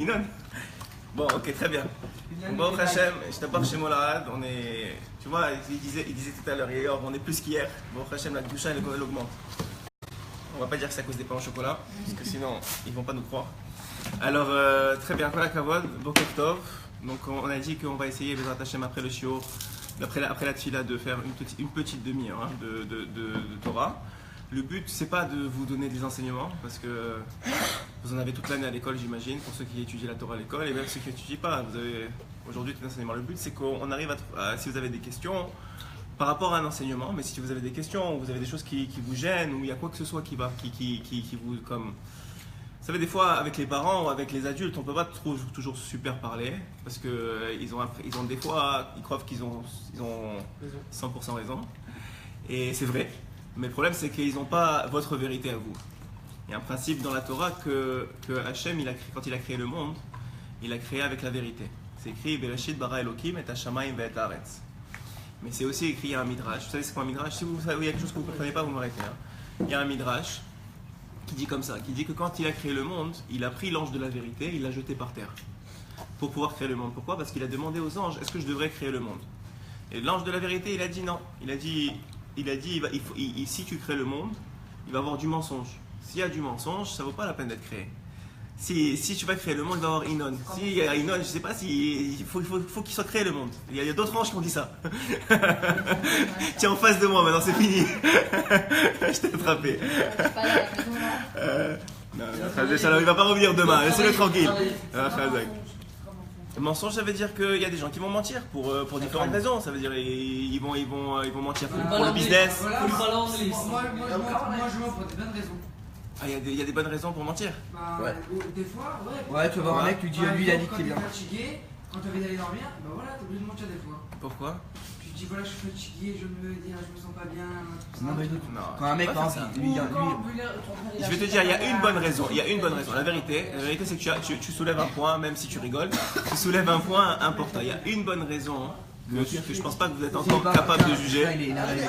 Inon. Bon, ok, très bien. Bon, Hachem, je t'apporte chez Molad. On est, tu vois, il disait tout à l'heure, hier, on est plus qu'hier. Bon, Hachem, la doucha, elle augmente. On va pas dire que c'est à cause des pains au chocolat, parce que sinon, ils vont pas nous croire. Alors, très bien, Kol HaKavod, Boker Tov. Donc, on a dit qu'on va essayer, Bezrat Hachem, après le shiur, après la tfila, de faire une petite demi-heure de Torah. Le but, c'est pas de vous donner des enseignements, parce que vous en avez toute l'année à l'école, j'imagine, pour ceux qui étudient la Torah à l'école, et même ceux qui n'étudient pas. Vous avez aujourd'hui tout l'enseignement. Le but, c'est qu'on arrive si vous avez des questions par rapport à un enseignement, mais si vous avez des questions, ou vous avez des choses qui vous gênent, ou il y a quoi que ce soit qui vous, comme... Vous savez, des fois, avec les parents ou avec les adultes, on ne peut pas toujours super parler, parce qu'ils ont des fois, ils croient qu'ils ont 100% raison, et c'est vrai. Mais le problème, c'est qu'ils n'ont pas votre vérité à vous. Il y a un principe dans la Torah que Hachem, quand il a créé le monde, il a créé avec la vérité. C'est écrit Bereshit bara Elokim et Hashamayim ve'et haaretz. Mais c'est aussi écrit, il y a un midrash. Vous savez c'est quoi un midrash? Si vous savez, il y a quelque chose que vous ne comprenez pas, vous m'arrêtez. Il y a un midrash qui dit comme ça, qui dit que quand il a créé le monde, il a pris l'ange de la vérité, il l'a jeté par terre pour pouvoir créer le monde. Pourquoi? Parce qu'il a demandé aux anges, est-ce que je devrais créer le monde? Et l'ange de la vérité, il a dit non. Il a dit si tu crées le monde, il va y avoir du mensonge. S'il y a du mensonge, ça ne vaut pas la peine d'être créé. Si tu vas créer le monde, il va y avoir Inon. S'il y a Inon, je ne sais pas il faut qu'il soit créé le monde. Il y a d'autres anges qui ont dit ça. Tiens en face de moi, maintenant c'est fini. Je t'ai attrapé. Non, il ne va pas revenir demain, laissez-le tranquille. Le mensonge, ça veut dire qu'il y a des gens qui vont mentir pour différentes raisons. Ça veut dire qu'ils vont mentir pour le business. Moi, je mens pour des bonnes raisons. Ah, il y a des bonnes raisons pour mentir. Ouais. Des fois, ouais. Ouais, tu vas voir un mec, tu dis lui, il a dit qu'il est bien. Quand t'es fatigué, quand t'as envie d'aller dormir, bah voilà, t'es obligé de mentir des fois. Pourquoi? Tu te dis voilà, je suis fatigué, je me sens pas bien. Non, mais non, quand un mec, par exemple, lui, je vais te dire, il y a une bonne raison. Il y a une bonne raison. La vérité, c'est que tu soulèves un point, même si tu rigoles, tu soulèves un point important. Il y a une bonne raison que je pense pas que vous êtes encore capable de juger. Il est énervé avec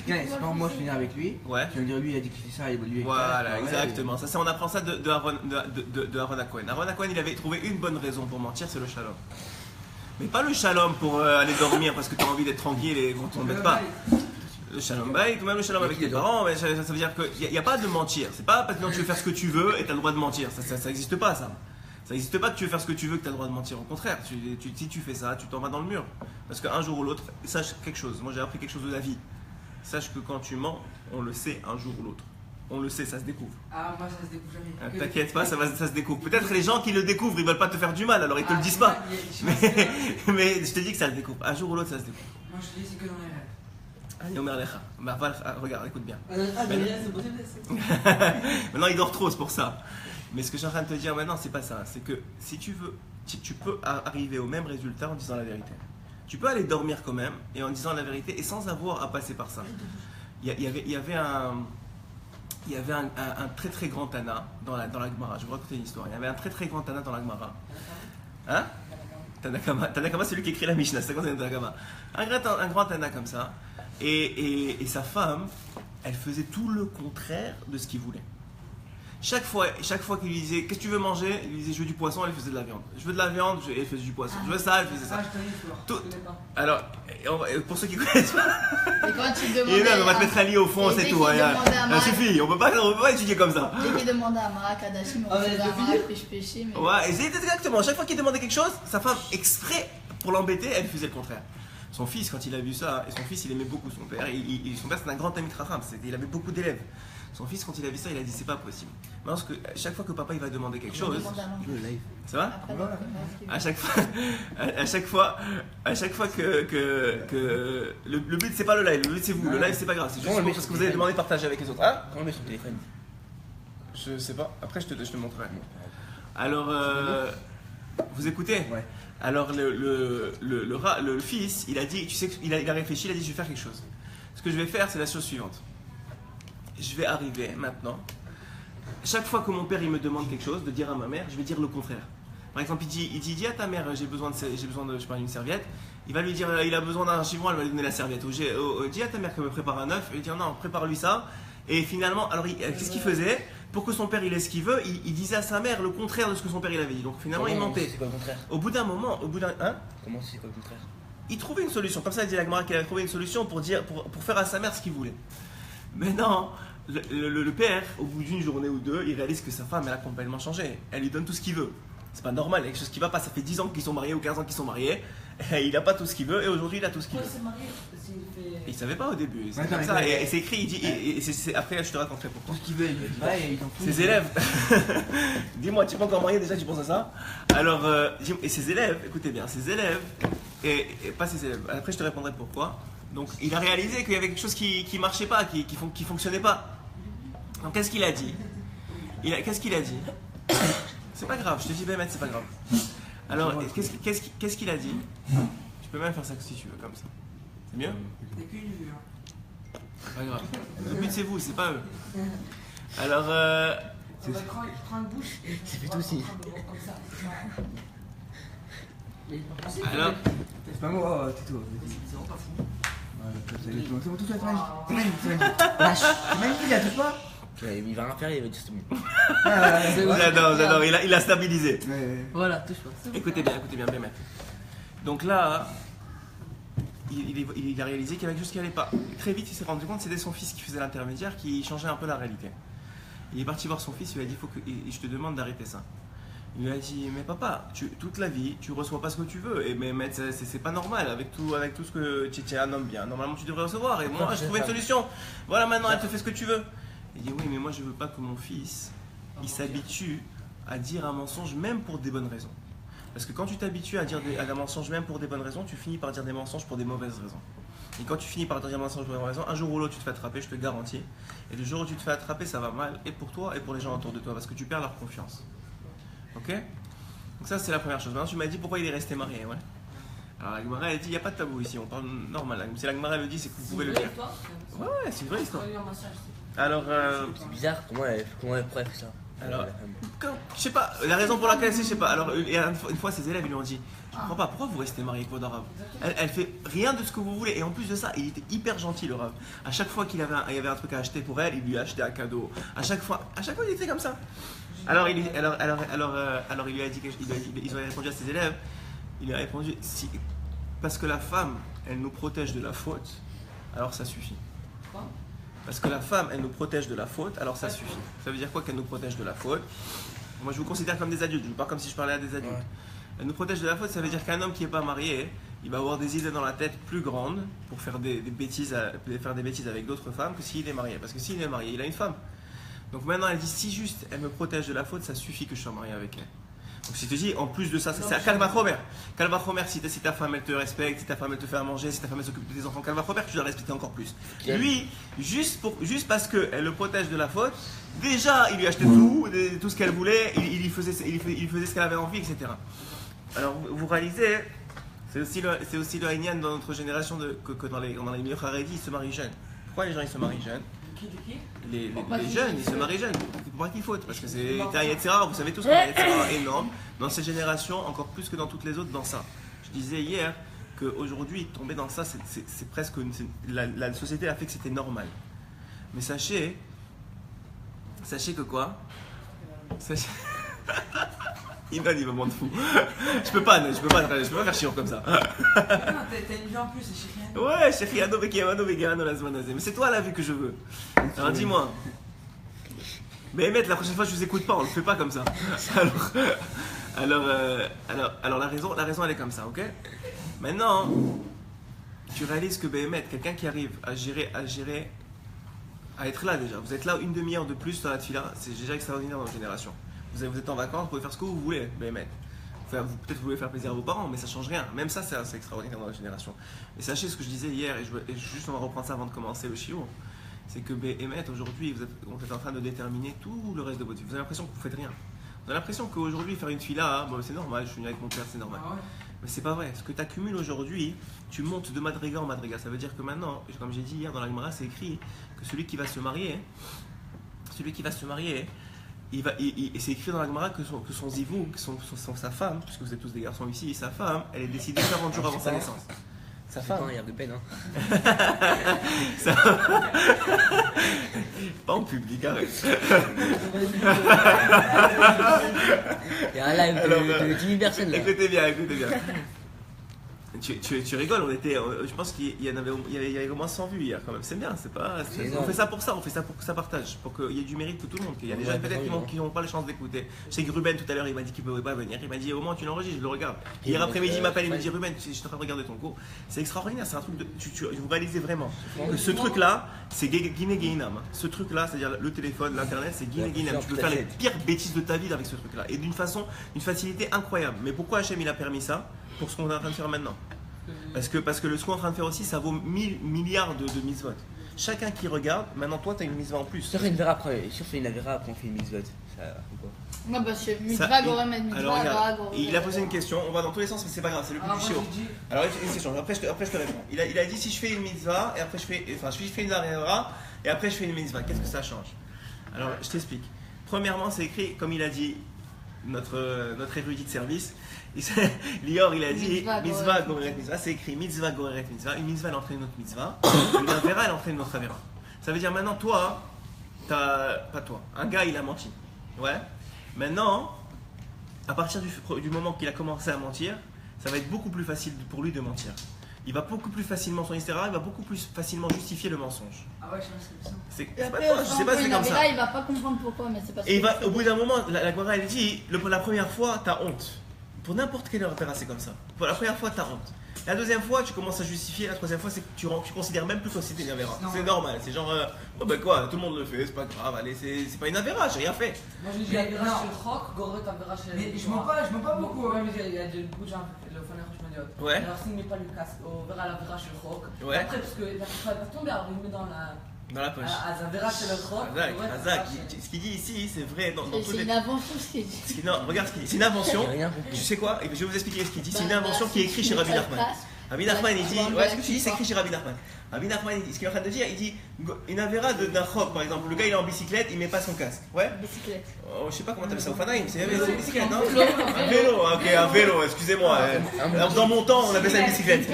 c'est pas moi je finis avec lui. Ouais. Tu vas me dire lui il a dit que c'est ça, il va lui. Voilà, exactement. Ça, on apprend ça de Aaron HaKohen. Aaron HaKohen, il avait trouvé une bonne raison pour mentir, c'est le shalom. Mais pas le shalom pour aller dormir parce que tu as envie d'être tranquille et qu'on t'embête pas. Le shalom baïk, même le shalom avec tes parents, mais ça veut dire qu'il n'y a pas de mentir. C'est pas parce que tu veux faire ce que tu veux et tu as le droit de mentir. Ça n'existe pas ça. Ça n'existe pas que tu veux faire ce que tu veux, que tu as le droit de mentir. Au contraire, si tu fais ça, tu t'en vas dans le mur. Parce qu'un jour ou l'autre, sache quelque chose. Moi j'ai appris quelque chose de la vie. Sache que quand tu mens, on le sait un jour ou l'autre. On le sait, ça se découvre. Ah, moi ça se découvre jamais. T'inquiète pas, ça se découvre. Peut-être les gens qui le découvrent, ils veulent pas te faire du mal, alors ils te le disent pas. Mais je te dis que ça se découvre. Un jour ou l'autre, ça se découvre. Moi je te dis, c'est que dans les rêves. Allez, Omer Lecha. Regarde, écoute bien. C'est Maintenant, il dort trop, c'est pour ça. Mais ce que je suis en train de te dire maintenant, c'est pas ça. C'est que si tu veux, tu peux arriver au même résultat en disant la vérité. Tu peux aller dormir quand même et en disant la vérité et sans avoir à passer par ça. Il y avait un très très grand Tana dans la Gemara. Je vais vous raconter une histoire. Il y avait un très très grand Tana dans la Gemara. Hein? Tanakama, c'est lui qui écrit la Mishnah. C'est quoi Tanakama? Un grand Tana comme ça. Et sa femme, elle faisait tout le contraire de ce qu'il voulait. Chaque fois qu'il lui disait qu'est-ce que tu veux manger, il lui disait je veux du poisson, elle faisait de la viande. Je veux de la viande, elle faisait du poisson. Je veux ça, elle faisait ça. Alors, pour ceux qui connaissent pas, et quand tu demandais on va te mettre un lit au fond, c'est tout. Ça suffit, on peut pas étudier comme ça. Dès qu'il demandait à Mara Kadashim, on faisait un péché. Ouais, c'est exactement. Chaque fois qu'il demandait quelque chose, sa femme, exprès pour l'embêter, elle faisait le contraire. Son fils, quand il a vu ça, et son fils, il aimait beaucoup son père. Son père, c'était un grand ami Raham, il avait beaucoup d'élèves. Son fils, quand il a vu ça, il a dit c'est pas possible. Parce que chaque fois que papa il va demander quelque chose, ça va? À chaque fois que le but c'est pas le live, le but c'est vous. Le live c'est pas grave, c'est juste parce que vous avez demandé de partager avec les autres. Hein? Comment on met son téléphone? Je sais pas. Après je te montrerai. Alors vous écoutez? Ouais. Alors le fils, il a dit, tu sais, il a réfléchi, il a dit je vais faire quelque chose. Ce que je vais faire, c'est la chose suivante. Je vais arriver maintenant. Chaque fois que mon père il me demande quelque chose, de dire à ma mère, je vais dire le contraire. Par exemple, il dit dis à ta mère, j'ai besoin de je sais pas, une serviette. Il va lui dire, il a besoin d'un chiffon, elle va lui donner la serviette. Ou dis à ta mère qu'elle me prépare un œuf, il va lui dire non, prépare-lui ça. Et finalement, alors qu'est-ce qu'il faisait? pour que son père il ait ce qu'il veut, il disait à sa mère le contraire de ce que son père il avait dit. Donc finalement il mentait. C'est quoi le contraire? Au bout d'un moment, hein, Comment c'est quoi le contraire? il trouvait une solution. Comme ça, il dit la Gemara qu'il avait trouvé une solution pour faire à sa mère ce qu'il voulait. Mais non, le père, au bout d'une journée ou deux, il réalise que sa femme elle a complètement changé. Elle lui donne tout ce qu'il veut. C'est pas normal, il y a quelque chose qui va pas. Ça fait 10 ans qu'ils sont mariés ou 15 ans qu'ils sont mariés. Et il a pas tout ce qu'il veut et aujourd'hui il a tout ce qu'il veut. Il savait pas au début, c'est comme ça, et c'est écrit, il dit, après je te raconterai pourquoi. Tout ce qu'il veut, il dit ouais, il t'en fout. Ses élèves, dis-moi, tu es pas encore marié déjà, tu penses à ça? Alors, et ses élèves, écoutez bien, ses élèves, et pas ses élèves, après je te répondrai pourquoi. Donc il a réalisé qu'il y avait quelque chose qui marchait pas, qui fonctionnait pas. Donc qu'est-ce qu'il a dit? Qu'est-ce qu'il a dit? C'est pas grave, je te dis, ben, c'est pas grave. Alors, qu'est-ce qu'il a dit? Tu peux même faire ça si tu veux, comme ça. C'est mieux? T'as qu'une vue. Hein. C'est pas grave. Le but c'est vous, c'est pas eux. Alors, Prends une bouche. C'est fait aussi. alors, C'est pas moi, Tito. C'est vraiment pas fou. C'est bon, tout ça, c'est magnifique. Lâche. C'est magnifique, là, touche pas. Il va rien faire, il va dire c'est bon. j'adore, il a stabilisé. Voilà, touche pas. Écoutez bien, bien. Donc là, il a réalisé qu'il y avait quelque chose qui allait pas. Très vite, il s'est rendu compte que c'était son fils qui faisait l'intermédiaire, qui changeait un peu la réalité. Il est parti voir son fils, il lui a dit, je te demande d'arrêter ça. Il lui a dit, mais papa, toute la vie, tu reçois pas ce que tu veux. Et mais c'est pas normal, avec tout ce que tu es un homme bien. Normalement, tu devrais recevoir. Et moi, j'ai trouvé une solution. Voilà, maintenant, elle te fait ce que tu veux. Il dit, oui, mais moi, je veux pas que mon fils, il s'habitue à dire un mensonge, même pour des bonnes raisons. Parce que quand tu t'habitues à dire un mensonge, même pour des bonnes raisons, tu finis par dire des mensonges pour des mauvaises raisons. Et quand tu finis par dire des mensonges pour des mauvaises raisons, un jour ou l'autre, tu te fais attraper, je te le garantis. Et le jour où tu te fais attraper, ça va mal, et pour toi, et pour les gens autour de toi, parce que tu perds leur confiance. Ok? Donc ça, c'est la première chose. Maintenant, tu m'as dit pourquoi il est resté marié, ouais. Alors la Gemara, elle dit, il n'y a pas de tabou ici, on parle normal. Si la Gemara le dit, c'est que vous pouvez le dire. Ouais, c'est une vraie histoire. Alors, c'est bizarre, comment elle pourrait faire ça? Alors, je sais pas, la raison pour laquelle c'est, je sais pas. Alors, une fois, ses élèves, ils lui ont dit, je comprends pas, pourquoi vous restez marié avec votre arabe? Elle fait rien de ce que vous voulez, et en plus de ça, il était hyper gentil, le rab. À chaque fois qu'il y avait un truc à acheter pour elle, il lui achetait un cadeau. À chaque fois, il était comme ça. Alors, il lui a dit, ils ont répondu à ses élèves, il lui a répondu, parce que la femme, elle nous protège de la faute, alors ça suffit. Parce que la femme, elle nous protège de la faute, alors ça suffit. Ça veut dire quoi qu'elle nous protège de la faute? Moi, je vous considère comme des adultes, je ne parle pas comme si je parlais à des adultes. Ouais. Elle nous protège de la faute, ça veut dire qu'un homme qui n'est pas marié, il va avoir des idées dans la tête plus grandes pour faire des bêtises avec d'autres femmes que s'il est marié. Parce que s'il est marié, il a une femme. Donc maintenant, elle dit, si juste elle me protège de la faute, ça suffit que je sois marié avec elle. Donc si tu dis, en plus de ça, c'est Kalva Chomer. Kalva Chomer, si ta femme elle te respecte, si ta femme elle te fait à manger, si ta femme elle s'occupe de tes enfants, Kalva Chomer, tu dois la respecter encore plus. Lui, juste parce qu'elle le protège de la faute, déjà il lui achetait tout ce qu'elle voulait, il faisait ce qu'elle avait envie, etc. Alors vous réalisez, c'est aussi le Haïnian dans notre génération que dans les meilleurs Haredi, ils se marient jeunes. Pourquoi les gens ils se marient jeunes? Les jeunes, ils se marient jeunes. C'est pour pas qu'il faut, parce que c'est un Yetzirah, vous savez tous qu'il y a un Yetzirah énorme dans cette génération, encore plus que dans toutes les autres, dans ça. Je disais hier qu'aujourd'hui, tomber dans ça, c'est presque. La société a fait que c'était normal. Mais sachez que quoi? Il va me fou. Je peux pas faire chiant comme ça. T'as une vue en plus, c'est Chériano. Ouais, Chériano, Vegano, la Zmanazé. Mais c'est toi la vue que je veux. Alors dis-moi. Mais Emmett, la prochaine fois, je vous écoute pas, on le fait pas comme ça. Alors la raison, elle est comme ça, ok? Maintenant, tu réalises que Emmett, quelqu'un qui arrive à gérer, à être là déjà. Vous êtes là une demi-heure de plus dans la tefila, c'est déjà extraordinaire dans notre génération. Vous êtes en vacances, vous pouvez faire ce que vous voulez, Emmett. Peut-être vous voulez faire plaisir à vos parents, mais ça change rien. Même ça, c'est extraordinaire dans notre génération. Et sachez ce que je disais hier, et juste on va reprendre ça avant de commencer le shiur. C'est que Emmett, aujourd'hui, vous êtes en train de déterminer tout le reste de votre vie. Vous avez l'impression que vous faites rien. Vous avez l'impression qu'aujourd'hui, faire une fila, bon, c'est normal, je suis venu avec mon père, c'est normal. Ah ouais. Mais c'est pas vrai. Ce que tu accumules aujourd'hui, tu montes de madriga en madriga. Ça veut dire que maintenant, comme j'ai dit hier dans la Gemara, c'est écrit que celui qui va se marier, c'est écrit dans la Gemara que son zivou, sa femme, puisque vous êtes tous des garçons ici, et sa femme, elle est décidée 40 jours avant sa naissance. Sa femme, il y a de peine. Hein. Pas en public, arrête. Il y a un live de 10 000 personnes là. Écoutez bien, écoutez bien. Tu rigoles, je pense qu'il y avait au moins 100 vues hier quand même, c'est bien, on fait ça pour ça, on fait ça pour que ça partage, pour qu'il y ait du mérite pour tout le monde, qu'il y a des gens peut-être qui n'ont pas la chance d'écouter. Je sais que Ruben tout à l'heure il m'a dit qu'il ne pouvait pas venir, il m'a dit au moins tu l'enregistres, je le regarde. Hier après-midi il m'appelle, il me dit Ruben, je suis en train de regarder ton cours, c'est extraordinaire, c'est un truc vous réalisez vraiment que ce truc là, c'est Guiné Guinam, ce truc là, c'est-à-dire le téléphone, l'internet, c'est Guiné Guinam, tu peux faire les pires bêtises de ta vie avec ce truc là, et d'une facilité incroyable. Mais pourquoi Hachem il a permis ça? Pour ce qu'on est en train de faire maintenant. Parce que ce qu'on est en train de faire aussi, ça vaut 1000 milliards de mitzvot. Chacun qui regarde, maintenant toi tu as une mitzvah en plus. Si on fait une vera après, on fait une mitzvot, ça ou quoi? Non, parce que mitzvah, Gorem et mitzvah, alors regarde, il a posé une question, on va dans tous les sens mais c'est pas grave, c'est le plus chiant. Alors une question, après je te réponds. Il a dit si je fais une mitzvah, et après je fais une vera, et après je fais une mitzvah, qu'est-ce que ça change? Alors je t'explique. Premièrement c'est écrit, comme il a dit notre érudit de service, Lior il a dit mitzvah goreret mitzvah, c'est écrit mitzvah goreret mitzvah, une mitzvah elle entraîne une autre mitzvah, une avera elle entraîne une autre avera. Ça veut dire maintenant toi, pas toi, un gars il a menti, ouais. Maintenant, à partir du moment qu'il a commencé à mentir, ça va être beaucoup plus facile pour lui de mentir. Il va beaucoup plus facilement son histoire, il va beaucoup plus facilement justifier le mensonge. Ah ouais, je pense que c'est ça. C'est pas toi, je sais pas si c'est comme ça. Il va pas comprendre pourquoi, mais c'est pas ça. Et au bout d'un moment, la Gemara elle dit, la première fois, t'as honte. Pour n'importe quelle opéra, c'est comme ça. Pour la première fois, t'as honte. La deuxième fois, tu commences à justifier. La troisième fois, c'est que tu considères même plus que c'était une avéra. C'est normal. C'est genre, oh ben quoi, tout le monde le fait, c'est pas grave. Allez, c'est pas une avéra, j'ai rien fait. Moi je dis avéra chez le rock, Gorret avéra chez le. Mais je mens pas beaucoup. Ouais, mais il y a beaucoup de gens, le faneur, je me dis. Ouais. Alors s'il met pas le casque, on verra l'avéra chez le rock. Ouais. Après, parce que la personne va pas tomber, alors il met dans la poche. À Zavera chez le rock. Razak, ce qu'il dit ici, c'est vrai dans tous C'est les. une invention ce qu'il dit. Non, regarde ce qu'il dit. C'est une invention. J'ai rien compris. Tu sais quoi? Je vais vous expliquer ce qu'il dit. C'est une invention qui est écrite chez Rabbi Nachman. Rabbi Nachman, il dit, ouais, ce que tu dis, c'est écrit chez Rabbi Nachman. Rabbi Nachman, ce qu'il est en train de dire, il dit, une avéra d'un rock, par exemple, le gars il est en bicyclette, il met pas son casque. Ouais? Bicyclette. Oh, je sais pas comment t'appelles ça au Fanaïm, c'est une bicyclette, non? Un vélo, ok, un vélo, excusez-moi. Alors, dans mon temps, on appelait ça une bicyclette.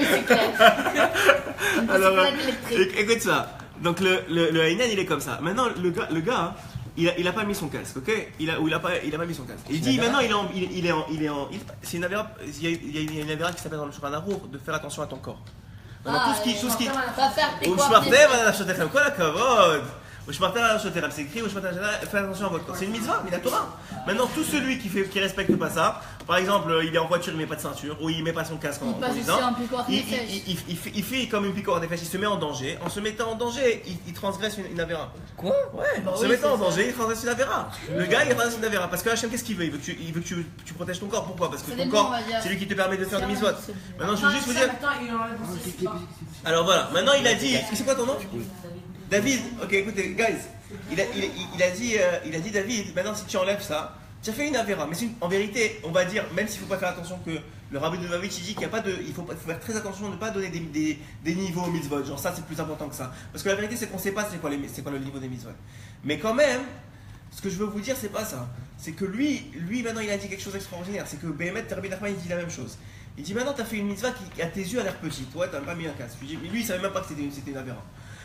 Alors, écoute ça. Donc, le Haïnan, il est comme ça. Maintenant, le gars, il a pas mis son casque, ok? Il a pas mis son casque. Il dit maintenant c'est une avéra, il y a une avéra qui s'appelle dans le Shulchan Aruch de faire attention à ton corps. Maintenant, tout ce qui Va faire tes ou shmartem ala nafshotechem, kol hakavod. Ou shmartem ala nafshotechem, c'est écrit, ou shmartem ala nafshotechem, faites attention à votre corps. C'est une mitzvah, mais la Torah. Maintenant, tout celui qui respecte pas ça, par exemple, il est en voiture, il met pas de ceinture, ou il met pas son casque en conduisant, il fait comme une piqûre des fesses, il se met en danger. En se mettant en danger, il transgresse une avéra. Quoi? Ouais, en se mettant en danger, il transgresse une avéra. Le gars, il transgresse une avéra. Parce que Hachem, qu'est-ce qu'il veut? Il veut que tu protèges ton corps. Pourquoi? Parce que ton corps, c'est lui qui te permet de faire des mitzvot. Maintenant, je veux juste vous dire. Alors voilà, maintenant il a dit. C'est quoi ton nom? David. Ok, écoutez, guys. Il a dit David, maintenant si tu enlèves ça, tu as fait une avéra. Mais en vérité, on va dire, même s'il ne faut pas faire attention que le rabbi de Lubavitch il dit qu'il n'y a pas de. Il faut faire très attention de ne pas donner des niveaux aux mitzvot. Genre ça, c'est plus important que ça. Parce que la vérité, c'est qu'on ne sait pas c'est quoi le niveau des mitzvot. Mais quand même, ce que je veux vous dire, c'est pas ça. C'est que lui maintenant, il a dit quelque chose d'extraordinaire. C'est que Béhémet, Rabbi Nachman, il dit la même chose. Il dit maintenant, tu as fait une mitzvah qui, à tes yeux, a l'air petite. Ouais, tu n'as pas mis un casque. Mais lui, il ne savait même pas que c'était une avéra.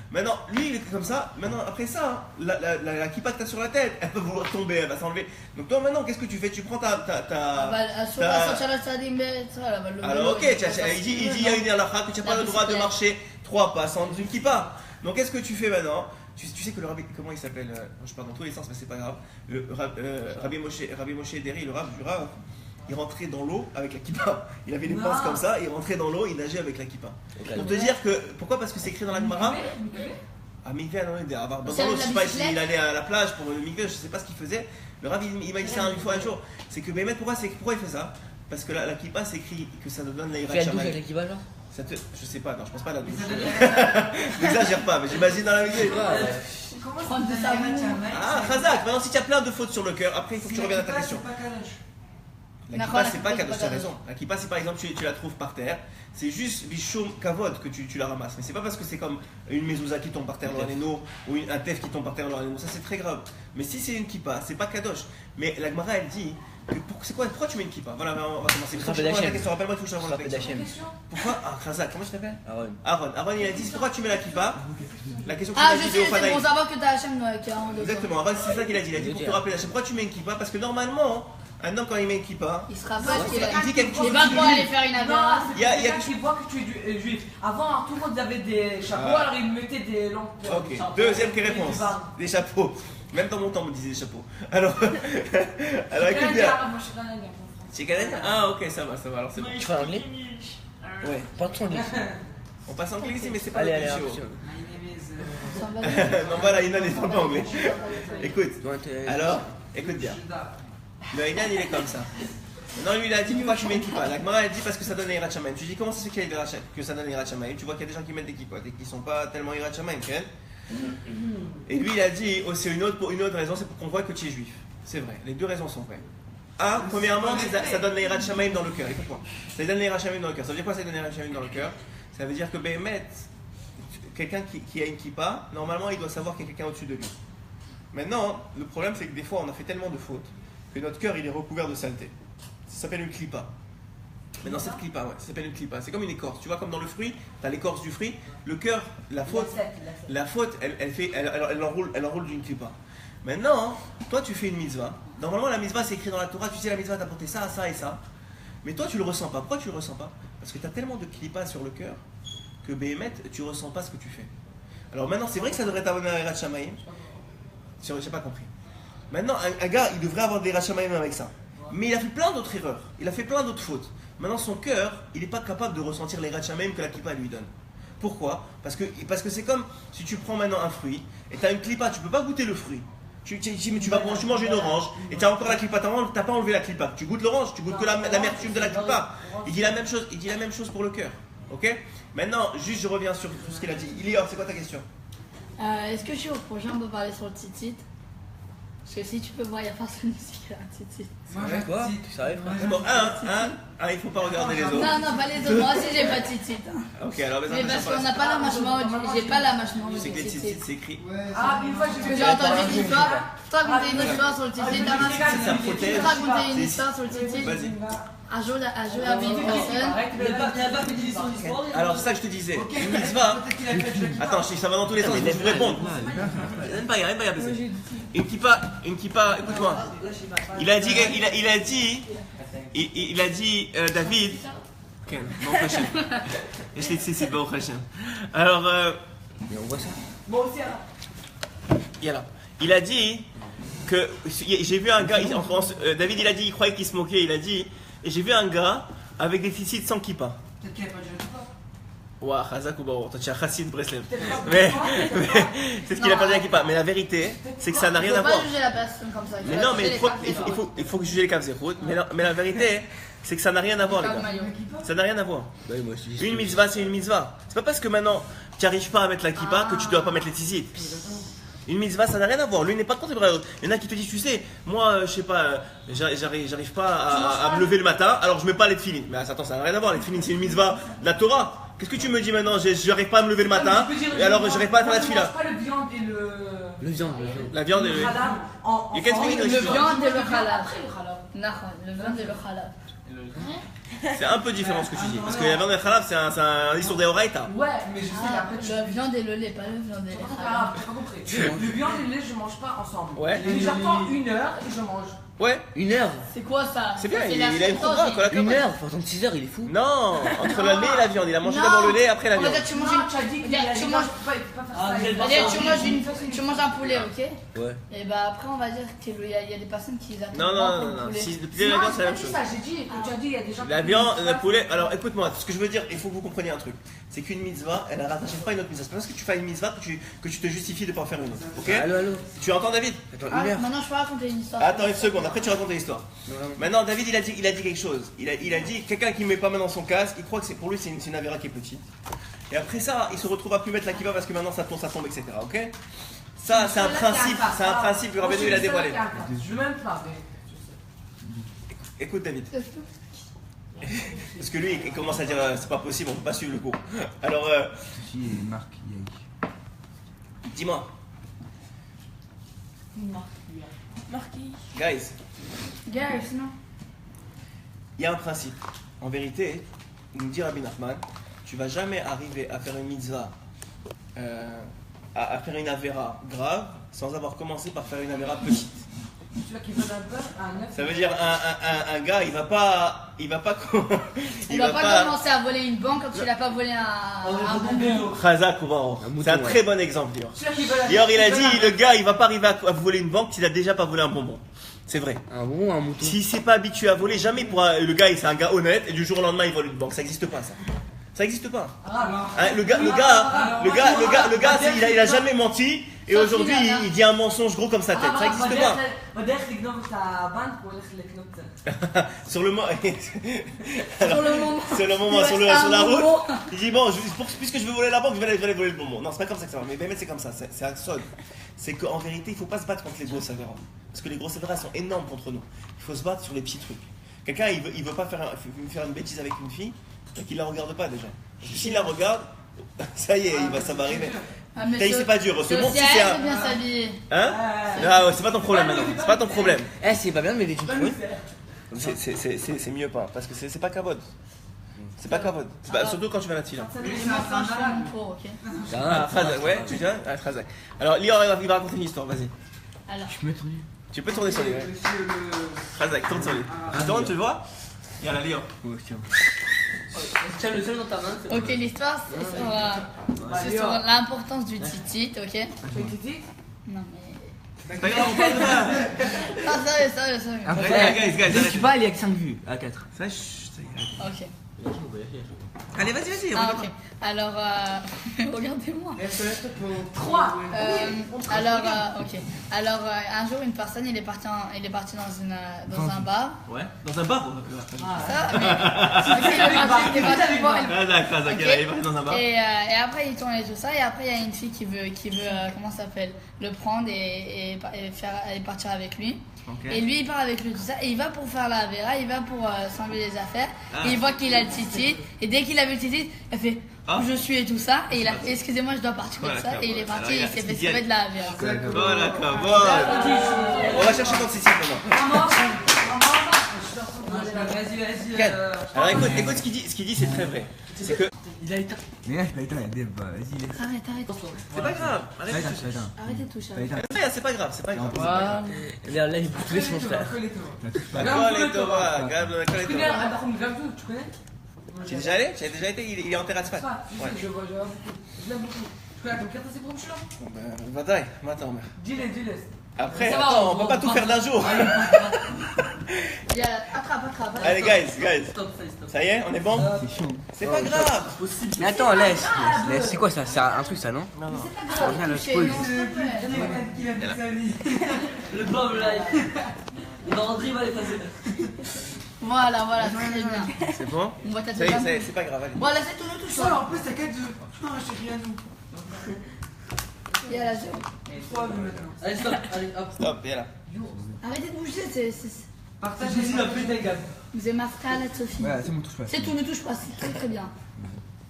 Maintenant, lui, il était comme ça. Maintenant, après ça, la kippa que tu as sur la tête, elle peut vouloir tomber, elle va s'enlever. Donc, toi, maintenant, qu'est-ce que tu fais? Tu prends ta. Alors, ok, il dit il y a une halakha que tu n'as pas le droit de marcher 3 pas sans une kippa. Donc, qu'est-ce que tu fais maintenant? Tu sais que le rabbi, comment il s'appelle? Je parle dans tous les sens, mais c'est pas grave. Rabbi Moshe Deri, le rab du Rav, il rentrait dans l'eau avec la kippa. Il avait des pinces comme ça, il rentrait dans l'eau, il nageait avec la kippa. Pour te dire que. Pourquoi? Parce que c'est écrit dans la Gemara. Ah, Mikveh, non, je sais pas s'il allait à la plage pour le Mikveh, je sais pas ce qu'il faisait. Le Rav, il m'a dit ça une fois un jour. C'est que Béhémet, pourquoi il fait ça? Parce que la kippa, c'est écrit que ça nous donne la Fais la douche avec la kippa, genre? Je sais pas, non, je pense pas à la douche. N'exagère pas, mais j'imagine dans la vidéo. Ah, Khazak, maintenant si tu as plein de fautes sur le cœur, après il faut que tu reviennes à ta question. La kippa, c'est pas kadosh, tu as raison. La kippa, c'est par exemple, tu la trouves par terre, c'est juste bishum kavod que tu la ramasses. Mais c'est pas parce que c'est comme une mezouza qui tombe par terre dans l'anneau ou un tef qui tombe par terre dans l'anneau, ça c'est très grave. Mais si c'est une kippa, c'est pas kadosh. Mais la Gemara, elle dit Pourquoi tu mets une kippa? Voilà, on va commencer. Rappelle-moi tout avant la question. Pourquoi? Ah, Khazak, comment tu t'appelles? Aaron. Aaron, il a dit pourquoi tu mets la kippa? La question que tu Ah, m'as je dit sais, au c'est Fanaï. pour savoir que t'as Hachem qui a un dos. Exactement, Aaron, c'est ça qu'il a dit. Il a dit pour te rappeler Hachem. Pourquoi tu mets une kippa? Parce que normalement, un homme quand il met une kippa, Il se rappelle qu'il il dit quelque chose. il va pouvoir aller faire une Non, avéra. c'est Il y a quelqu'un quelque qui voit que tu es juif. Avant, tout le monde avait des chapeaux, alors ils mettaient des lampes. Ok, deuxième réponse. Des chapeaux. Même dans mon temps, on me disait des chapeaux. Alors écoute bien. C'est canadien? Ah, ok, ça va. Alors c'est bon. Tu parles anglais? Ouais. Pas de son anglais. On passe en anglais ici, mais c'est pas Allez, le allez, plus chaud. On s'en va. Non, voilà, Inan n'est pas anglais. Écoute, Alors, alors, écoute bien. Le Inan, il est comme ça. Non, lui, il a dit pourquoi tu mets une kippa. La Gemara, elle dit parce que ça donne un Yirat Shamayim. Tu dis comment ça se fait que ça donne un Yirat Shamayim? Tu vois qu'il y a des gens qui mettent des kippotes et qui sont pas tellement Yirat Shamayim, et lui, il a dit, oh, c'est une autre raison, c'est pour qu'on voit que tu es juif. C'est vrai, les deux raisons sont vraies. Premièrement, ça donne l'Eirat Shamayim dans le cœur. Écoute-moi. Ça donne l'Eirat Shamayim dans le cœur. Ça veut dire quoi, ça donne l'Eirat Shamayim dans le cœur? Ça veut dire que Béhémet, quelqu'un qui a une kippa, normalement, il doit savoir qu'il y a quelqu'un au-dessus de lui. Maintenant, le problème, c'est que des fois, on a fait tellement de fautes que notre cœur, il est recouvert de saleté. Ça s'appelle une klippa. Maintenant, cette klippa, ouais, ça s'appelle une klippa. C'est comme une écorce. Tu vois, comme dans le fruit, tu as l'écorce du fruit. Le cœur, la faute, elle enroule d'une klippa. Maintenant, toi, tu fais une mitzvah. Normalement, la mitzvah, c'est écrit dans la Torah. Tu sais, la mitzvah, t'as porté ça, ça et ça. Mais toi, tu le ressens pas. Pourquoi tu le ressens pas? Parce que tu as tellement de klippa sur le cœur que Béhémet, tu ressens pas ce que tu fais. Alors maintenant, c'est vrai que ça devrait t'abonner à l'Eirat Shamayim. J'ai pas compris. Maintenant, un gars, il devrait avoir de l'Eirat Shamayim avec ça. Mais il a fait plein d'autres erreurs. Il a fait plein d'autres fautes. Maintenant, son cœur, il n'est pas capable de ressentir l'Eirat Shamayim que la klippa lui donne. Pourquoi? Parce que c'est comme si tu prends maintenant un fruit et tu as une klippa, tu peux pas goûter le fruit. Tu manges une orange et tu as encore la klippa, tu n'as pas enlevé la klippa. Tu goûtes l'orange, tu goûtes que l'amertume de la klippa. Il dit la même chose pour le cœur. Ok? Maintenant, juste je reviens sur tout ce qu'il a dit. Ilior, c'est quoi ta question? Est-ce que je suis au prochain, on peut parler sur le titit? Parce que si tu peux voir, il y a personne ici qui a un titit. quoi? Tu savais, frère? Bon, il faut pas regarder les autres. Non, pas les autres. Moi aussi, j'ai pas de titit. Ok, alors Mais parce qu'on n'a pas la mâchement, j'ai pas la mâchement Tu du sais que les titit. titres, c'est écrit. Ah, une fois, Parce que j'ai entendu une histoire. Toi, raconter une histoire sur le titit. Ça protège. Raconter une histoire sur le titit. Vas-y. Un jour, avec une personne. Alors, c'est ça que je te disais. Une mitzvah. Attends, ça va dans tous les sens, il faut répondre. Même pas, baiser. Une kippa, écoute-moi. Il a dit, David. Ken, Baruch Hashem. Je l'ai dit, c'est Baruch Hashem. Alors, Mais on voit ça. Bon, aussi, il a dit que j'ai vu un gars en France. David, il a dit, il croyait qu'il se moquait. Il a dit, et j'ai vu un gars avec des tzitzit sans kippa. peut-être qu'il n'y a pas de jeu. Ouah, Khazak ou Barour, toi tu as Chassid Breslev. Mais c'est ce qu'il a pas dit à kippa. Mais la vérité, c'est que ça n'a rien à Il faut voir. pas juger la personne comme ça. Mais non, mais il faut juger les Kavzerhout. Mais la vérité, c'est que ça n'a rien à voir, les gars. Ça n'a rien à voir. Bah oui, moi aussi. Une mitzvah, c'est une mitzvah. C'est pas parce que maintenant tu n'arrives pas à mettre la kippa que tu dois pas mettre les tzitzit. Une mitzvah, ça n'a rien à voir. Lui n'est pas contre les vrais. Il y en a qui te disent, tu sais, moi, je sais pas, j'arrive pas à me lever le matin, alors je mets pas les tefilines. Mais attends, ça n'a rien à voir. Les tefilines, c'est une mitzvah de la Torah. Qu'est-ce que tu me dis maintenant? J'arrive pas à me lever le matin, et alors j'arrive pas à faire la tefila. Pas le viande et le. Le viande. La viande et le. Il y a quelques Le viande et le halal. Après le halal. Le viande et le halal. C'est un peu différent ce que tu dis. Parce que la viande et le halal, c'est un histoire d'Eoraita. Ouais, mais je sais qu'après tu. Le viande et le lait, pas le viande et le halal. J'ai pas compris. Le viande et le lait, je mange pas ensemble. Ouais. Et j'attends 1 heure et je mange. Ouais, 1 heure. C'est quoi ça? c'est bien, Ça, il la a une sentence, programme. 1 heure. Faut attendre 6 heures, il est fou. Non, entre le lait et la viande. Il a mangé Non. d'abord le lait, après la On va viande. dire, tu manges Non, tu as dit qu'il y a tu des manges- gens qui peuvent pas faire ça. tu manges un poulet, ok? Ouais. Et bah après on va dire qu'il y a des personnes qui attendent Non, pas pour non, le non. poulet. Si depuis la viande, c'est la même chose. Ça, j'ai dit, tu as dit, il y a des gens La qui viande, peuvent le pas poulet. Alors écoute-moi, ce que je veux dire, il faut que vous compreniez un truc. C'est qu'une mitzvah, elle a rattaché pas à une autre mitzvah. C'est pas parce que tu fais une mitzvah que tu te justifies de pas en faire une autre. Ok? Allô. Tu entends David? Attends, Ah, 1 heure. maintenant je peux raconter une histoire. Attends une seconde, après tu racontes l'histoire. Maintenant, David, il a dit quelque chose. Il a dit, quelqu'un qui ne met pas maintenant son casque, il croit que pour lui, c'est une avéra qui est petite. Et après ça, il se retrouve à plus mettre la kippa parce que maintenant ça tombe, etc. Ok? Ça, c'est un principe que Rabbeinu il a dévoilé. Je veux même pas. Écoute, David. Parce que lui, il commence à dire, c'est pas possible, on peut pas suivre le cours. Alors, Marc, dis-moi. Guys, Guys, non. il y a un principe. En vérité, nous dit Rabbi Nachman, tu vas jamais arriver à faire une mitzvah, à faire une avéra grave, sans avoir commencé par faire une avéra petite. Ça veut dire un gars, il va pas commencer à voler une banque quand il a pas volé un bonbon. Khazak ou Baruch. C'est un très bon exemple, Lior. Lior, il a dit, le gars, il va pas arriver à voler une banque s'il a déjà pas volé un bonbon. C'est vrai. Un bonbon, un mouton. S'il s'est pas habitué à voler, jamais le gars, c'est un gars honnête et du jour au lendemain, il vole une banque. Ça n'existe pas, ça. Ça n'existe pas. Hein, le gars, il a jamais menti et aujourd'hui, il dit un mensonge gros comme sa tête. Ça n'existe pas. Sur le moment, sur la route, il dit bon, puisque je veux voler la banque, je vais aller voler le bonbon. Non, c'est pas comme ça que ça va. Mais c'est comme ça, c'est un sod. C'est qu'en vérité, il faut pas se battre contre les grosses avéras. Parce que les grosses avéras sont énormes contre nous. Il faut se battre sur les petits trucs. Quelqu'un, il veut pas faire une bêtise avec une fille, et qu'il la regarde pas déjà. Parce que s'il la regarde, ça y est, ça va arriver. C'est pas dur. C'est bien s'habiller. Hein? Ah ouais, c'est pas ton problème maintenant. C'est pas ton problème. Eh, c'est pas bien de mettre des trucs. C'est mieux pas. Parce que c'est pas kavod. C'est pas kavod. Surtout quand tu vas à la tila. Ouais, tu viens? Ah, Khazak. Alors, Lior, il va raconter une histoire, vas-y. Alors. Je peux me tourner. Tu peux tourner sur lui. Khazak, tourne sur lui. Tu tournes, tu le vois? Il y a la Lior. Tiens le seul dans ta main. Ok, l'histoire c'est sur l'importance du titit, ok? Non mais. C'est pas grave, on parle de ça. Non, sérieux. Après, guys, Tu parles, il y a que 5 vues. À 4. ça, chut, ça y est. Ok. Allez, vas-y. Ah, ok. Alors, regardez-moi. 3. Ok. Alors, un jour, une personne, il est parti dans un bar. Ouais, dans un bar. Ça, mais. Ok, il est parti boire. Khazak, il est parti dans un bar. Et après, il tourne et tout ça. Et après, il y a une fille qui veut comment ça s'appelle, le prendre et partir avec lui. Okay. Et lui, il part avec lui, tout ça. Et il va pour faire la vera, il va pour s'enlever les affaires. Et il voit qu'il a le titit. Et dès qu'il a vu le titit, il fait où je suis et tout ça. Et il a fait excusez-moi, je dois partir comme ça. Et il est parti, il s'est fait sauver de la vera. Voilà, on va chercher ton titit maintenant. Vas-y. Alors écoute ce qu'il dit, c'est très vrai. C'est que. Il a éteint. Mais là, je pas éteint, vas-y, Arrête. C'est pas grave. Arrêtez de toucher. C'est pas grave. Là, il peut tuer son frère. D'accord, les Torah. Grave, Tu connais? Tu es déjà allé? Tu as déjà été? Il est en terrasse fat. Ouais. Je l'aime beaucoup. Tu connais ton carte, c'est pour là? Bataille, attends. Dis-les. Après, attends, on peut pas tout faire d'un jour. Attrape. Allez, guys. Stop. Ça y est, on est bon? C'est chaud. C'est pas grave. Mais attends, laisse. C'est quoi ça? C'est un truc ça, non? Non. Regarde le spoil. Le Bob là. Il va rentrer, il va les passer. Voilà, c'est très bien. C'est bon? On voit ta Ça y est, c'est pas grave, allez. Voilà, c'est tout le tout seul. En plus, t'as 4 jeux. Non, chérie, à nous. Il y a la zone. 3 vues maintenant. Allez, stop. Allez, hop. Stop, viens là. Arrêtez de bouger, c'est. Partagez-y la plus des gars. Vous êtes ma frère, Sophie. Ouais, c'est bon, touche pas. C'est tout, ne touche pas, c'est très bien.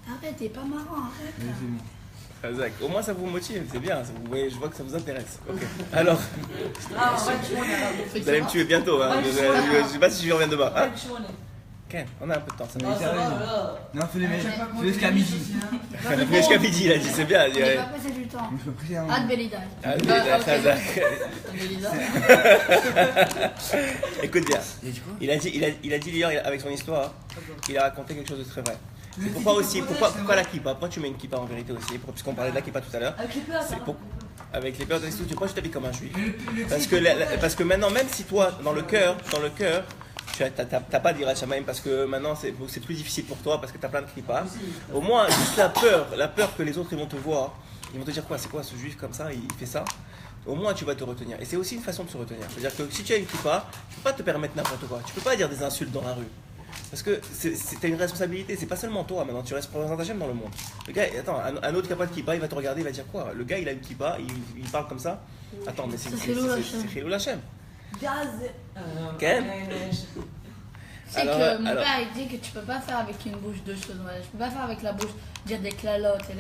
Arrête, t'es pas marrant, arrête. Khazak, au moins ça vous motive, c'est bien. Vous voyez, je vois que ça vous intéresse. Ok. Alors, vous allez me tuer bientôt. Hein. Je sais pas si je reviens demain. Hein? Ok, on a un peu de temps. Ça Non, fais-le jusqu'à midi. Fais jusqu'à midi, il a dit, c'est bien. Il est pas pressé du temps. Je peux presser un. Ah, de Belida. Khazak. Belida. Écoute bien. Il a dit hier avec son histoire, il a raconté quelque chose de très vrai. C'est pourquoi la kippa? Pourquoi tu mets une kippa en vérité aussi? Puisqu'on parlait de la kippa tout à l'heure. Avec les peurs de l'histoire, pourquoi je t'habille comme un juif? Parce que maintenant, même si toi, dans le cœur, tu n'as pas d'Irat Shamayim parce que maintenant c'est plus difficile pour toi parce que tu as plein de kippa. Au moins, juste la peur que les autres ils vont te voir, ils vont te dire quoi? C'est quoi ce juif comme ça? Il fait ça? Au moins tu vas te retenir. Et c'est aussi une façon de se retenir. C'est-à-dire que si tu as une kippa, tu ne peux pas te permettre n'importe quoi. Tu ne peux pas dire des insultes dans la rue. Parce que c'est une responsabilité, c'est pas seulement toi maintenant, tu représentes Hachem dans le monde. Le gars, attends, un autre qui n'a pas de kippa, il va te regarder, il va dire quoi? Le gars il a une kippa, il parle comme ça. Attends, mais c'est Chilul Hachem. Ken. sais que mon père il dit que tu peux pas faire avec une bouche deux choses. Ouais. Je peux pas faire avec la bouche dire des clalotes et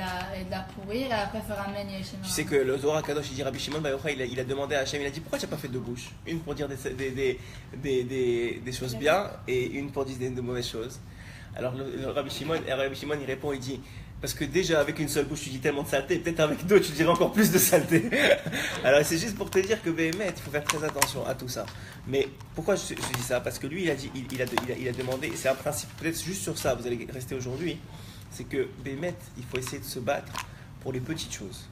de la pourrir et après faire un menu chez moi. Tu sais que le Zohar Kadosh, il dit Rabbi Shimon, il a demandé à Hachem, il a dit pourquoi tu n'as pas fait deux bouches? Une pour dire des choses bien et une pour dire des mauvaises choses. Alors le Rabbi Shimon, il répond, il dit parce que déjà avec une seule bouche tu dis tellement de saleté, peut-être avec deux tu dirais encore plus de saleté. Alors c'est juste pour te dire que Béhémet, il faut faire très attention à tout ça. Mais pourquoi je dis ça? Parce que lui il a dit, il a demandé, c'est un principe peut-être juste sur ça, vous allez rester aujourd'hui, c'est que Béhémet, il faut essayer de se battre pour les petites choses.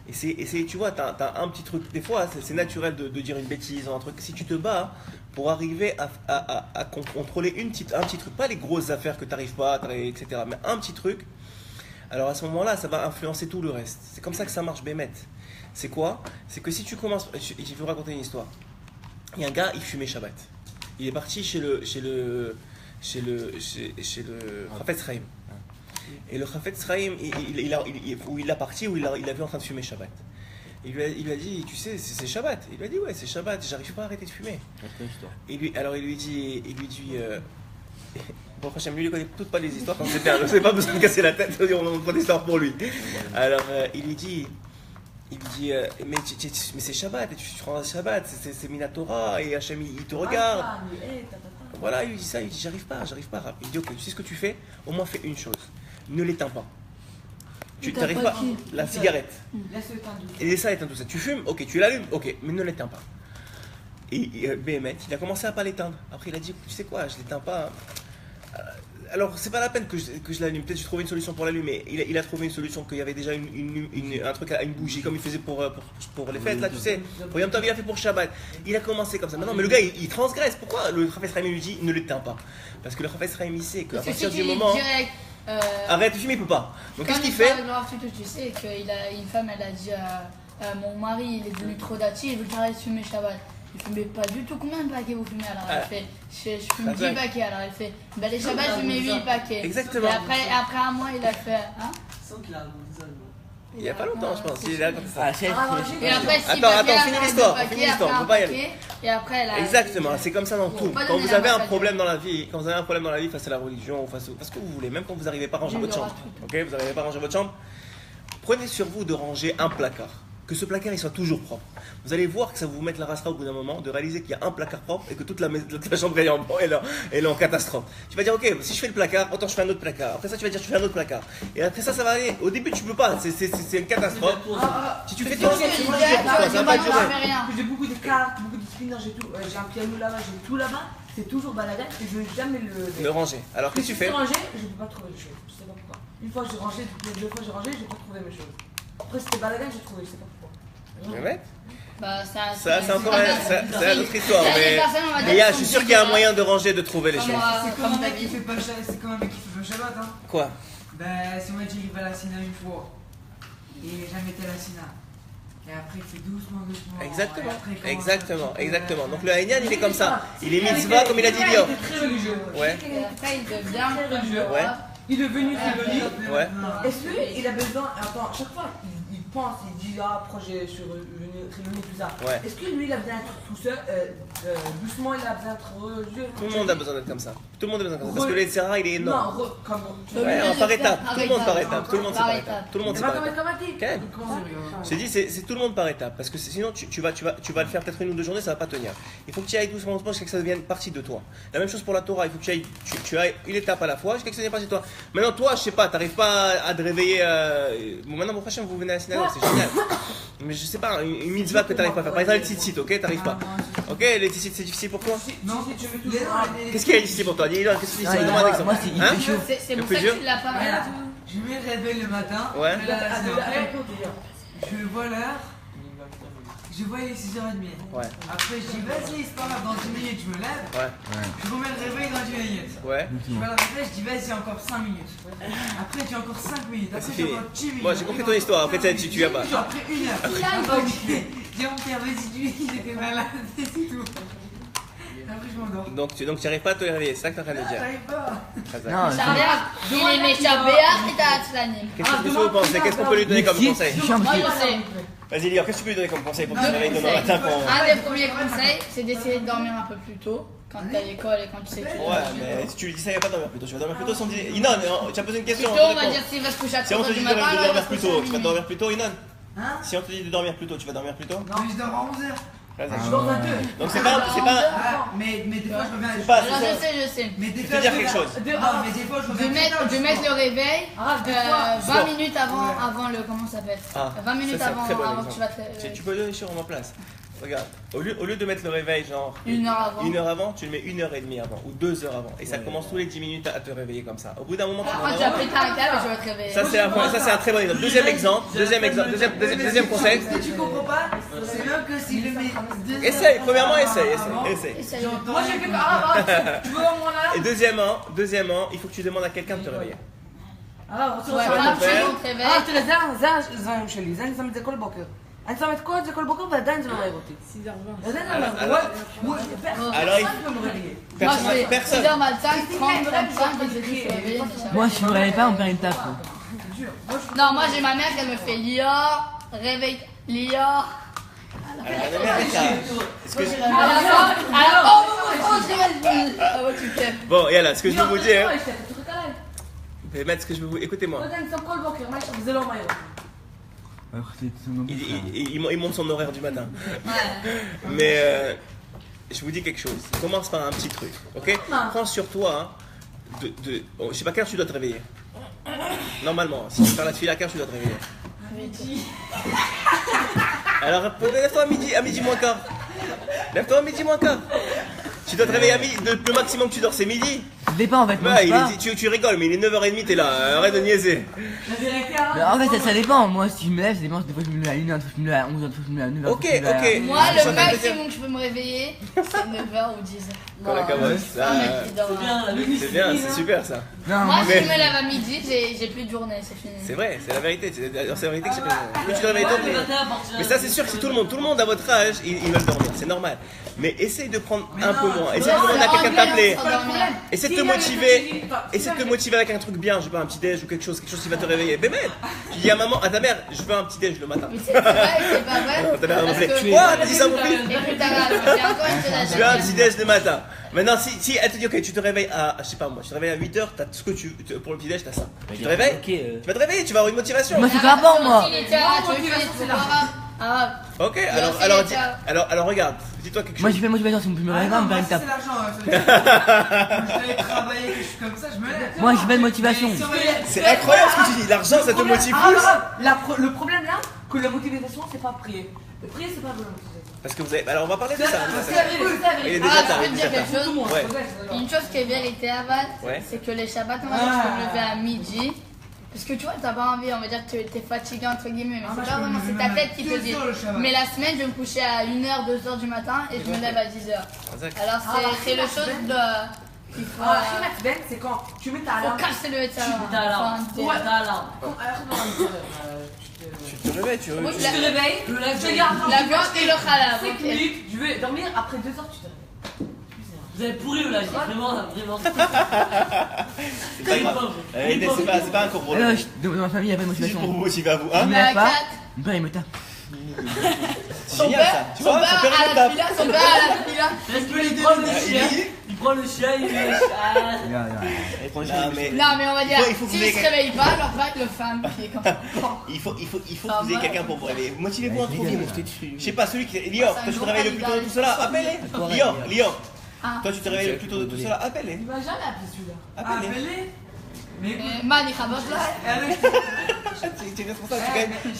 Et tu vois, t'as un petit truc, des fois c'est naturel de dire une bêtise, un truc, si tu te bats pour arriver à contrôler un petit truc, pas les grosses affaires que tu n'arrives pas, etc., mais un petit truc, alors à ce moment-là, ça va influencer tout le reste. C'est comme ça que ça marche, Béhémet. C'est quoi? C'est que si tu commences, je vais vous raconter une histoire. Il y a un gars, il fumait Shabbat. Il est parti chez le Chafetz Chaim. Et le Chafetz Chaim, il a parti où il l'a vu en train de fumer Shabbat. Il lui a dit, tu sais, c'est Shabbat. Il lui a dit, ouais, c'est Shabbat, j'arrive pas à arrêter de fumer. Alors il lui dit, bon, franchement, lui, il connaît toutes pas les histoires, quand c'est bien, je n'ai pas besoin de casser la tête, on prend des histoires pour lui. Alors il lui dit, mais c'est Shabbat, et tu rends Shabbat, c'est Minatora, et Hachem il te regarde. Voilà, il lui dit ça, il lui dit, j'arrive pas. Il dit, ok, tu sais ce que tu fais, au moins fais une chose, ne l'éteins pas. Tu n'arrives pas, la cigarette. Et ça éteint tout ça. Tu fumes, ok, tu l'allumes, ok, mais ne l'éteins pas. Et Béhémet, il a commencé à pas l'éteindre. Après, il a dit, tu sais quoi, je l'éteins pas. Alors, c'est pas la peine que je l'allume. Peut-être que j'ai trouvé une solution pour l'allumer. Il a trouvé une solution qu'il y avait déjà un truc à une bougie, comme il faisait pour les fêtes, là, tu sais. Pour Yom Tov, il a fait pour Shabbat. Il a commencé comme ça. Maintenant, mais le gars, il transgresse. Pourquoi le Chafetz Chaim lui dit, ne l'éteins pas? Parce que le Chafetz Chaim, il sait qu'à partir du moment. Arrête de fumer, il peut pas. Donc qu'est-ce qu'il fait? Tu sais qu'une femme, elle a dit à mon mari, il est devenu trop dati, il veut que j'arrête de fumer Shabbat. Il fumait pas du tout. Combien de paquets vous fumez? Alors elle fait, je fume 10 paquets. Alors elle fait, bah les Shabbats, je fumais 8 paquets. Exactement. Et après un mois, il a fait, hein? Il y a pas longtemps, je pense. Il est là comme ça. Et après, attends, finis l'histoire, on peut pas y aller. Et après, elle a... Exactement, c'est comme ça dans tout. Quand vous avez un problème dans la vie, face à la religion, face à ce que vous voulez, même quand vous n'arrivez pas à ranger votre chambre, ok, vous n'arrivez pas à ranger votre chambre, prenez sur vous de ranger un placard. Que ce placard il soit toujours propre. Vous allez voir que ça va vous mettre la rastera au bout d'un moment de réaliser qu'il y a un placard propre et que toute la chambre est en catastrophe. Tu vas dire ok, si je fais le placard, autant je fais un autre placard. Après ça tu vas dire je fais un autre placard. Et après ça va aller. Au début tu peux pas, c'est une catastrophe. Si tu fais tout ça va pas durer. J'ai beaucoup de cartes, beaucoup de spinners, j'ai un piano là-bas, j'ai tout là-bas. C'est toujours balagan et je ne vais jamais le ranger. Alors qu'est-ce que tu fais? Ranger, je ne peux pas trouver les choses. Je sais pas pourquoi. Une fois j'ai rangé, deux fois j'ai rangé, je n'ai pas trouvé mes choses. Après c'était balagan, j'ai trouvé, je sais pas pourquoi. Bah, ça c'est encore une autre histoire, mais je suis sûr qu'il y a un moyen de ranger, de trouver les choses. C'est comme un mec qui fait pas Shabbat, hein. Quoi? Bah si on m'a dit il va à la Sina une fois, et jamais été à la Sina. Et après il fait doucement. Exactement. Donc le Haïnian il est comme ça, il est mitzvah comme il a dit Lior. Il est très religieux. Ouais. Et après il devient religieux. Ouais. Il est venu très Ouais. Est-ce qu'il a besoin, attends, chaque fois il pense, il dit projet sur le Triloni, tout ça. Ouais. Est-ce que lui il a besoin d'être tout seul, doucement il a besoin d'être religieux? Tout le monde a besoin d'être comme ça. Tout le monde a besoin d'être comme ça. Parce que le Yetzirah il est énorme. Non, comme. Ouais, par étapes. Tout le monde par étapes. Tout le monde c'est par étapes. Tout le monde c'est par étapes. Je t'ai dit c'est tout le monde par étapes. Parce que sinon tu vas le faire peut-être une ou deux journées, ça va pas tenir. Il faut que tu ailles doucement jusqu'à que ça devienne partie de toi. La même chose pour la Torah. Il faut que tu ailles une étape à la fois jusqu'à que ça devienne partie de toi. Maintenant toi je sais pas, t'arrives pas à te réveiller. Bon maintenant mon prochain vous venez à la synagogue, c'est génial. Mais je sais pas, une mitzvah que t'arrives pas à faire. Par exemple les tzitzit, ok, t'arrives pas. Ok, les tzitzit c'est difficile pour toi? Non, si tu veux tout. Qu'est-ce qui est difficile pour toi? Dis-le, qu'est-ce qui est difficile? Demande un exemple. C'est pour ça que tu l'as pas mal. Je me réveille le matin. Ouais. Je vois l'heure. Je vois il est 6h30. Ouais. Après je dis vas-y c'est pas grave, dans 10 minutes je me lève. Ouais. Je remets le réveil dans 10 minutes. Ouais. Je vois le réveil, je dis vas-y encore 5 minutes. Après tu as encore 5 minutes. Après C'est tu as fini. encore 10 minutes. Moi j'ai compris ton histoire, après tu viens pas. Après 1 heure. Ok. J'ai mon père, vas-y lui, j'étais malade et c'est tout. Après je m'endors. Donc tu n'arrives pas à te réveiller, c'est ça que tu es en train de dire? J'arrive pas. Non, Il est méchant béat et t'as Atzlanim. Qu'est-ce que vous pensez? Qu'est-ce qu'on peut lui donner comme conseil? Moi je sais. Vas-y Lior, qu'est-ce que tu peux lui donner comme conseil pour qu'il se réveille demain matin? Un des premiers conseils, c'est d'essayer de dormir un peu plus tôt. quand t'es à l'école et quand tu sais que tu dois Ouais, dormir. mais si tu lui dis ça, il va pas dormir plus tôt. Tu vas dormir plus tôt si on dit. Inon, tu as posé une question. Plutôt, on va dire s'il va se coucher à Si on 3h te du dit matin, de alors il va dormir se plus coucher à tôt, tu vas minuit. dormir plus tôt, Inon? Hein? Si on te dit de dormir plus tôt, tu vas dormir plus tôt? Non, mais je dors à 11h. Je dors à 2. Donc c'est pas. Mais des fois, je reviens à C'est pas. Alors je sais. Mais des Je fois, vais te dire quelque chose. Non, mais des fois, je reviens De mettre le réveil Arrête, des fois. 20 minutes avant le. Comment ça s'appelle? Ah, 20 minutes ça, c'est un avant très bon que tu vas exemple. te. Tu peux le laisser en ma place. Regarde, au lieu de mettre le réveil genre 1 heure avant. 1 heure avant, tu le mets 1h30 avant ou 2 heures avant. Et ça commence tous les 10 minutes à te réveiller comme ça. Au bout d'un moment, tu Après, vas tu vas péter un câble et je vais te réveiller. Ça c'est un très bon exemple. Deuxième conseil. Ce que tu comprends pas, c'est même que si je mets 2 heures. Essaye, premièrement essaye. Essaye. Moi j'ai fait que. Tu veux mon alarme? Et deuxièmement, il faut que tu demandes à quelqu'un de te réveiller. Ouais, vas pendant te que faire. tu te réveilles. תראה, זה הזמן שלי, זה אני שם את זה כל בוקר. אני שם את כל זה כל בוקר ועדיין זה לא מעיר אותי. 6h20. עדיין זה לא מעיר אותי. Alors, personne ne me réveiller. Moi, je fais personne. 6h matin, 30, 35, et je dis, je suis réveillée. Moi, si je me réveille pas, on perd une taf. Non, moi j'ai ma mère qui me fait Lior, réveille Lior. Ce que je- Alors, oh, je réveille. Ah ouais, tu t'aimes. Bon, et là, ce que je veux vous dire, לא, אשתך, תחכה להם. Maître, ce que je veux vous, écoutez-moi. לא יודע, אני שם כל בוקר, מה יש לך? וזה לא מעיר אותי. Il monte son horaire du matin. Mais je vous dis quelque chose. Commence par un petit truc, ok? Prends sur toi bon, je sais pas quelle heure tu dois te réveiller. Normalement, si tu veux faire la file à quelle heure tu dois te réveiller? Alors lève-toi à midi moins quart. Lève-toi à midi moins quart. Tu dois te réveiller à midi. Le maximum que tu dors c'est midi. Ça dépend en fait. Moi, Ouais, je sais pas. tu rigoles, mais il est 9h30, t'es là. Arrête de niaiser. Mais en fait, ça dépend. Moi, si je me lève, ça dépend. Des fois, je me lève à 1h, des fois, je me lève à 11h, des fois, je me lève à 9h. Ok, ok. Moi, Je suis le en train de te dire- maximum que je peux me réveiller, c'est 9h ou 10h. Quand la cabosse, Un mec qui dort. c'est bien, c'est super ça. Non, Moi, si mais- je me lève à midi, j'ai plus de journée, c'est fini. C'est vrai, c'est la vérité. C'est la vérité que plus tu te réveilles tôt, mais ça c'est sûr que si tout le monde à votre âge, ils veulent dormir, c'est normal. Mais essaye de prendre un peu moins. Essaye de demander à quelqu'un de t'appeler. Essaie de te motiver. Essaie de te motiver avec un truc bien, je sais pas, un petit déj ou quelque chose qui va te réveiller. Mais même, dis à maman, à ta mère, je veux un petit déj le matin. Mais c'est vrai, c'est pas vrai. Ta mère elle Parce m'appelait. que- Quoi? T'as dit ça mon fils? Écoute, Arad, j'ai encore une chose à Je veux un dire. petit déj le matin. Maintenant, si elle te dit, ok, tu te réveilles à, je sais pas moi, tu te réveilles à 8h, t'as tout ce que pour le petit déj, t'as ça. Tu te réveilles? Ok. Tu vas te réveiller, tu vas avoir une motivation. Moi, c'est pas bon, moi. Il était à- tu veux que je fasse Arabe. Ok, aussi, alors regarde, dis-toi quelque Moi, chose. j'ai fait motivation. Si je me réveille pas, on non, perd une moi, taf. c'est l'argent. Je vais travailler, que je suis comme ça, je me lève. Moi, j'ai pas de motivation. Mais si on me lève- C'est incroyable ce que tu dis, l'argent ça te motive plus. Le problème là, que la motivation, c'est pas prier. Prier, c'est pas de la motivation. Parce que vous avez. Alors on va parler de ça. C'est la vérité, c'est la Il est vérité. déjà Ah, tard, je il peux est te dire déjà tard. quelque chose. Ouais. Une chose qui est vérité à Val, Ouais. c'est que les Shabbats, on va dire que je peux me lever à midi. Parce que tu vois, t'as pas envie, on va dire que t'es fatigué entre guillemets, mais Ah, moi, c'est je pas peux vraiment, me c'est lever ta tête qui te à dit. 2 heures le Shabbat. Mais la semaine, je vais me coucher à 1h, 2h du matin et je me lève à 10h. Alors c'est le chose de. Il faut, Ah, הכי מעצבן זה quand tu mets ta faut alarme. casser le Tu mets ta alarme. Enfin, Ouais, ta alarme. Tu te réveilles, tu Oui, Tu te réveilles, je te garde La viande et le halal. 5 ok. minutes, je vais dormir, après 2 heures tu te réveilles. Vous avez pourri là, vraiment, vraiment. C'est pas grave. C'est pas un cours pour Ah non, nous. dans ma famille, il y a pas de C'est juste pour vous motivation. motiver à vous. Je Hein? me Mais à lève pas. 4, Mon père, il me tape. C'est son génial ça. père, Tu son vois, père son père à il la tape. fila, son père à la fila. Parce qu'il prend le chien, il prend le chien, il le Non, mais Non, mais on va dire, il faut que vous s'il ayez se réveille pas, alors va avec le femme qui est comme ça. il faut que Ça vous ayez va. quelqu'un pour vous réveiller. Motivez-vous entre vous. dessus. Je sais pas, celui qui. Lior, toi tu te réveilles le plus tôt tout cela, appelle-les. Lior. Ah. Toi tu te réveilles le plus tôt tout cela, appelle-les. Il m'a jamais appelé celui-là. Appelle-les. Appelez. Mais Man, il rabote là. Tu es responsable,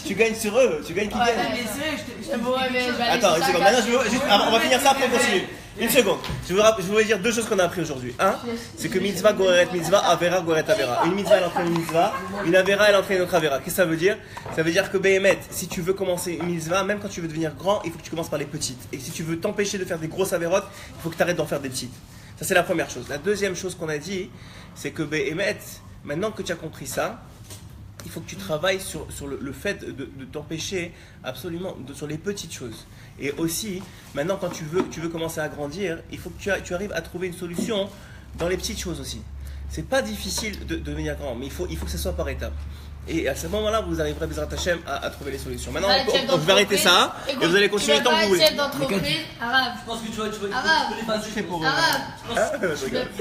tu gagnes sur eux, tu gagnes qui Ouais, gagne. mais sérieux, je Je te vous réveille, je vais aller Attends, une chercher seconde. un Maintenant, on va finir ça après on continue. Une seconde. Je voudrais dire deux choses qu'on a appris aujourd'hui. Un, c'est que mitzvah goreret mitzvah, avera goreret avera. Une mitzvah elle entraîne une mitzvah, une avera elle entraîne une autre avera. Qu'est-ce que ça veut dire? Ça veut dire que Behemet, si tu veux commencer une mitzvah, même quand tu veux devenir grand, il faut que tu commences par les petites. Et si tu veux t'empêcher de faire des grosses avérotes, il faut que tu arrêtes d'en faire des petites. Ça c'est la première chose. La deuxième chose qu'on a dit, c'est que Behemet, maintenant que tu as compris ça, il faut que tu travailles sur le fait de t'empêcher absolument sur les petites choses. Et aussi, maintenant quand tu veux commencer à grandir, il faut que tu arrives à trouver une solution dans les petites choses aussi. C'est pas difficile de devenir grand, mais il faut que ça soit par étapes. Et à ce moment-là, vous arriverez Bezrat Hashem à trouver les solutions. Maintenant, Bah, chef vous arrêter ça d'entreprise. et vous allez continuer Tu tant veux que pas vous être voulez. chef d'entreprise arabe. Je pense que tu vas Arabe. les passer pour. Arabe. Ah, je rigole.